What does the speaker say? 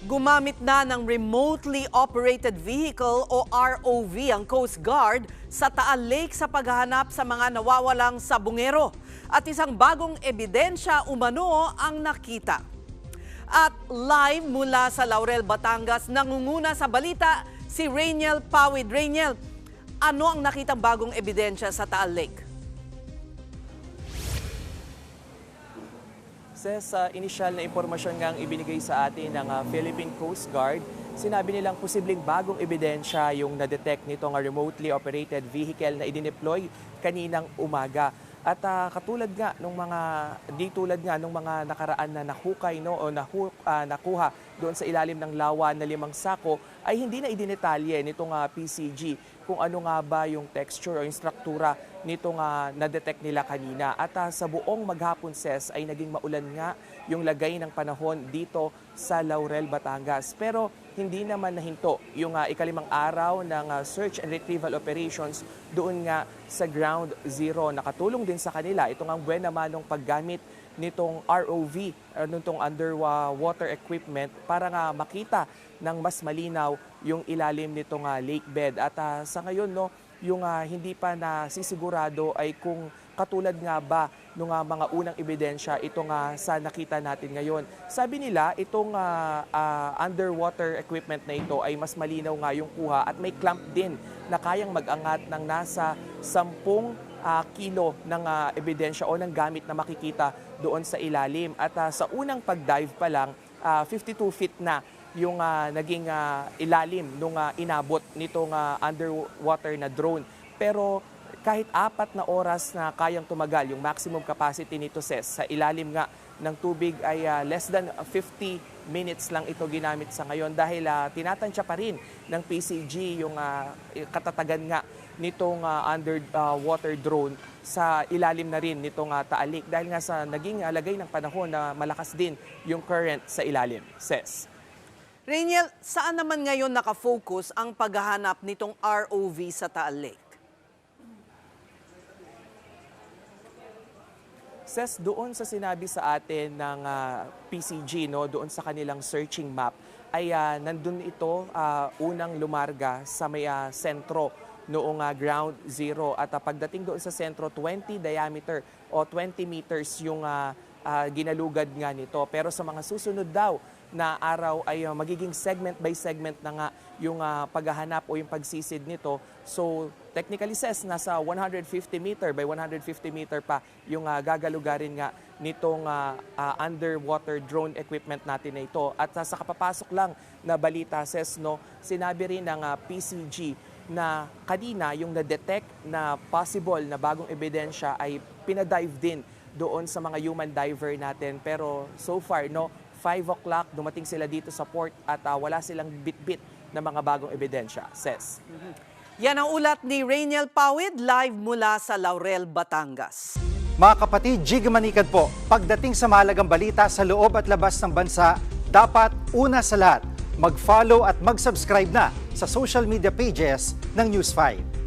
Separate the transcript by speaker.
Speaker 1: Gumamit na ng Remotely Operated Vehicle o ROV ang Coast Guard sa Taal Lake sa paghahanap sa mga nawawalang sabungero. At isang bagong ebidensya umano ang nakita. At live mula sa Laurel, Batangas, nangunguna sa balita si Rainiel Pawid. Rainiel, ano ang nakitang bagong ebidensya sa Taal Lake?
Speaker 2: Sa initial na impormasyon nga ang ibinigay sa atin ng Philippine Coast Guard, sinabi nilang posibleng bagong ebidensya yung na-detect nitong remotely operated vehicle na idineploy kaninang umaga. At katulad nga nung mga nakaraan na nahukay nakuha doon sa ilalim ng lawa na 5 sako ay hindi na idinetalye nitong PCG kung ano nga ba yung texture o yung struktura nitong na-detect nila kanina. At sa buong maghapon ay naging maulan nga yung lagay ng panahon dito sa Laurel, Batangas. Pero hindi naman nahinto yung ikalimang araw ng search and retrieval operations doon nga sa Ground Zero. Nakatulong din sa kanila itong ang buwan naman ng paggamit nitong ROV, nitong underwater equipment para nga makita ng mas malinaw yung ilalim nitong lake bed. At sa ngayon, yung hindi pa nasisigurado ay kung katulad nga ba nung mga unang ebidensya itong sa nakita natin ngayon. Sabi nila itong underwater equipment na ito ay mas malinaw nga yung kuha at may clamp din na kayang mag-angat ng nasa 10 kilo ng ebidensya o ng gamit na makikita doon sa ilalim. At sa unang pag-dive pa lang, 52 feet na yung naging ilalim nung inabot nitong underwater na drone. Pero kahit 4 na oras na kayang tumagal, yung maximum capacity nito sa ilalim nga ng tubig ay less than 50 minutes lang ito ginamit sa ngayon dahil tinatansya pa rin ng PCG yung katatagan nga nitong underwater drone sa ilalim na rin nitong Taal Lake dahil nga sa naging lagay ng panahon na malakas din yung current sa ilalim.
Speaker 1: Rainiel, saan naman ngayon nakafocus ang paghahanap nitong ROV sa Taal Lake?
Speaker 2: Doon sa sinabi sa atin ng PCG, doon sa kanilang searching map, ay nandun ito unang lumarga sa may sentro noong Ground Zero. At pagdating doon sa sentro, 20 diameter o 20 meters yung ginalugad nga nito. Pero sa mga susunod daw na araw ay magiging segment by segment na nga yung paghahanap o yung pagsisid nito. So technically nasa 150 meter by 150 meter pa yung gagalugarin nga nitong underwater drone equipment natin na ito. At sa kapapasok lang na balita, sinabi rin ng PCG na kanina yung na-detect na possible na bagong ebidensya ay pinadive din doon sa mga human diver natin. Pero so far, 5 o'clock, dumating sila dito sa port at wala silang bit-bit na mga bagong ebidensya.
Speaker 1: Yan ang ulat ni Rainiel Pawid, live mula sa Laurel, Batangas.
Speaker 3: Mga kapatid, Jig Manikad po, pagdating sa mahalagang balita sa loob at labas ng bansa, dapat una sa lahat, mag-follow at mag-subscribe na sa social media pages ng News 5.